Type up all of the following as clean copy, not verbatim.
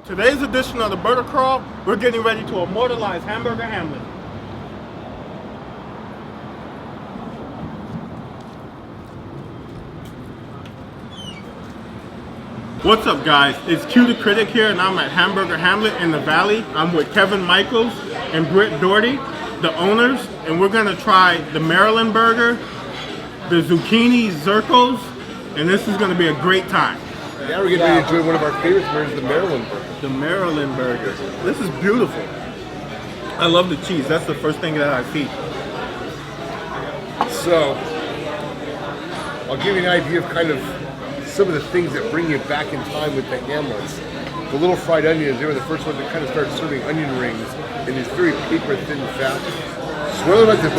Today's edition of the Burger Crawl, we're getting ready to immortalize Hamburger Hamlet. What's up, guys? It's Q the Critic here, and I'm at Hamburger Hamlet in the Valley. I'm with Kevin Michaels and Britt Doherty, the owners, and we're gonna try the Marilyn Burger, the Zucchini Zircles, and this is gonna be a great time. Yeah, we're going to enjoy one of our favorite burgers, the Marilyn Burger. The Marilyn Burger. This is beautiful. I love the cheese. That's the first thing that I see. So, I'll give you an idea of kind of some of the things that bring you back in time with the Hamlets. The little fried onions, they were the first ones that kind of started serving onion rings in these very paper-thin fat. So what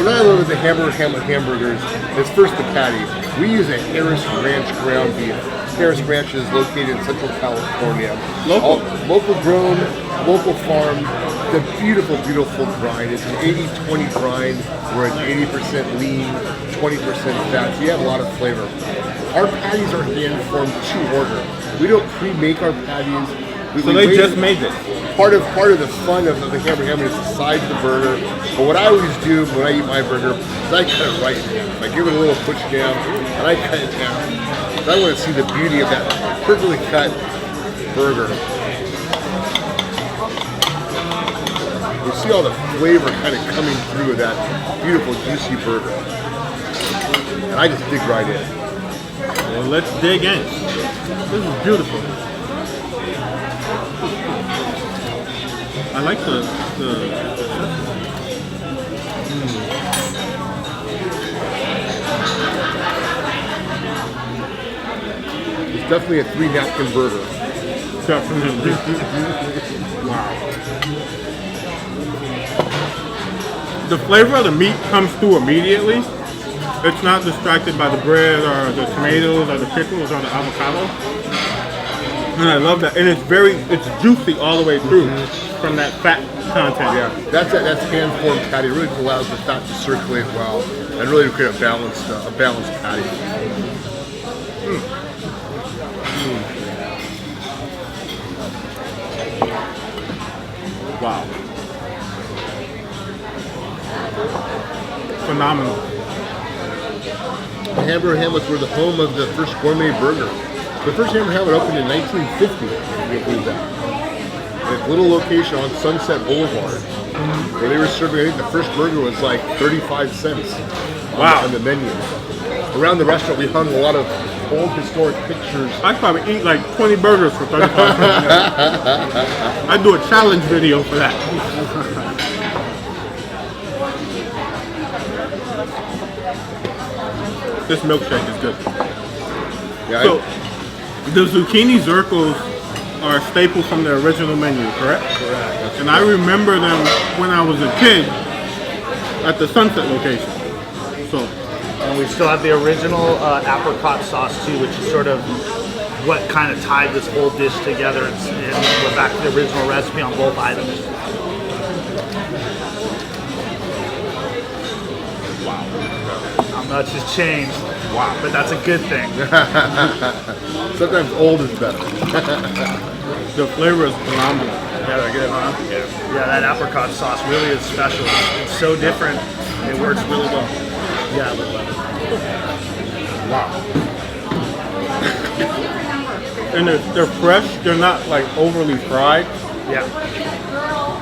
I love about the Hamburger Hamlet hamburgers is first the patty. We use a Harris Ranch ground beef. Harris Ranch is located in Central California. Local grown, local farm. The beautiful, beautiful grind. It's an 80-20 grind. We're at 80% lean, 20% fat. So you have a lot of flavor. Our patties are hand formed to order. We don't pre-make our patties. So they just made this. Part of the fun of the Hamburger Hamlet is the size of the burger. But what I always do when I eat my burger is I cut it right in half. I give it a little push down and I cut it down. I want to see the beauty of that perfectly cut burger. You see all the flavor kind of coming through that beautiful, juicy burger. And I just dig right in. Well, let's dig in. This is beautiful. I like the It's definitely a 3-napkin burger. Definitely. Wow. The flavor of the meat comes through immediately. It's not distracted by the bread or the tomatoes or the pickles or the avocado. And I love that. And it's juicy all the way through from that fat content. Yeah, that's hand-formed patty. It really allows the fat to circulate well and really create a balanced patty. Wow. Phenomenal. The Hamburger Hamlets were the home of the first gourmet burger. The first Hamburger Hamlet opened in 1950, if you believe that. At a little location on Sunset Boulevard, where they were serving, I think the first burger was like 35 cents on the menu. Around the restaurant, we hung a lot of old historic pictures. I'd probably eat like 20 burgers for 35 cents. I'd do a challenge video for that. This milkshake is good. Yeah, so, the Zucchini Zircles are a staple from the original menu, correct? Correct. And I remember them when I was a kid at the Sunset location. So. And we still have the original apricot sauce too, which is sort of what kind of tied this whole dish together. And we're back to the original recipe on both items. Wow. Not much has changed. Wow. But that's a good thing. Sometimes old is better. The flavor is phenomenal. Yeah, they're good, huh? Yeah, that apricot sauce really is special. It's so different. It works really well. Yeah, I love it. Wow. And they're fresh. They're not like overly fried. Yeah.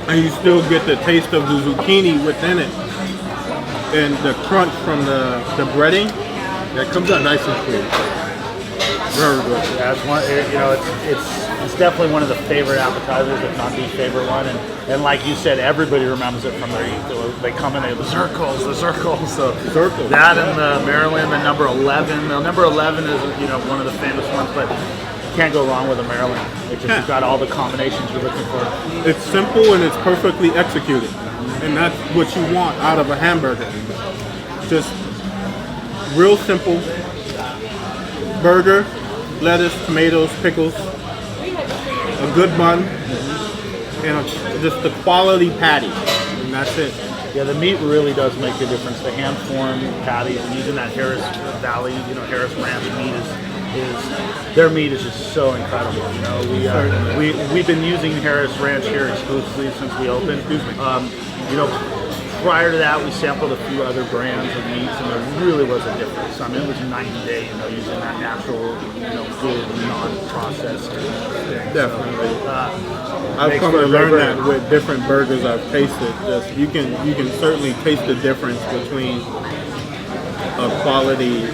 And you still get the taste of the zucchini within it, and the crunch from the breading. Yeah, it comes out nice and clean. Very good. Yeah, it's one. It's definitely one of the favorite appetizers, if not the favorite one. And like you said, everybody remembers it from their youth. They come in, the Zircles. So Zircles. That and the Maryland, the number 11. The number 11 is one of the famous ones, but you can't go wrong with a Maryland. It's just got all the combinations you're looking for. It's simple and it's perfectly executed, and that's what you want out of a hamburger. Just real simple burger, lettuce, tomatoes, pickles, a good bun, and just the quality patty, and that's it. Yeah, the meat really does make a difference. The hand-formed patties and using that Harris Valley, Harris Ranch meat is their meat is just so incredible. You know, we've been using Harris Ranch here exclusively since we opened. You know, prior to that, we sampled a few other brands of meats, and there really was a difference. I mean, it was night and day, you know, using that natural, you know, good, non-processed thing. Definitely. So, I've makes come for to a great learn that burger. with different burgers I've tasted. Just you can certainly taste the difference between a quality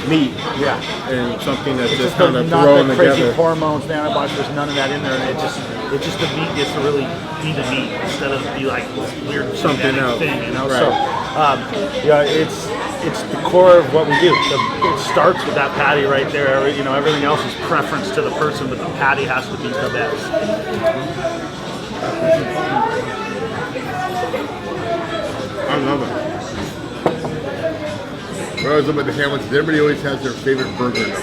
meat Yeah. and something that's It's just just kind of not thrown the crazy together. hormones, the antibiotics. There's none of that in there, and it just the meat gets to really be the meat instead of be like this weird Something genetic else. thing, you know. Right. So, yeah, it's the core of what we do. It starts with that patty right there. You know, everything else is preference to the person, but the patty has to be the best. I love it. When I was looking at the Hamlets, everybody always has their favorite burger name.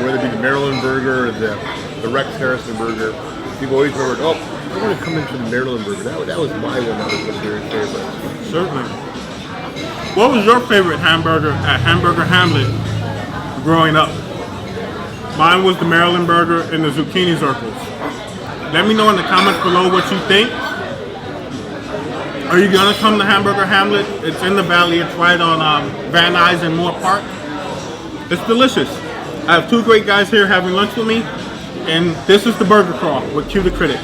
Whether it be the Marilyn Burger or the Rex Harrison Burger. People always remember, oh, I want to come in for the Marilyn Burger. That was my one that was my very favorite. Certainly. What was your favorite hamburger at Hamburger Hamlet growing up? Mine was the Maryland Burger and the Zucchini Zircles. Let me know in the comments below what you think. Are you gonna come to Hamburger Hamlet? It's in the valley. It's right on Van Nuys and Moore Park. It's delicious. I have two great guys here having lunch with me, and this is the Burger Crawl with Q the Critic.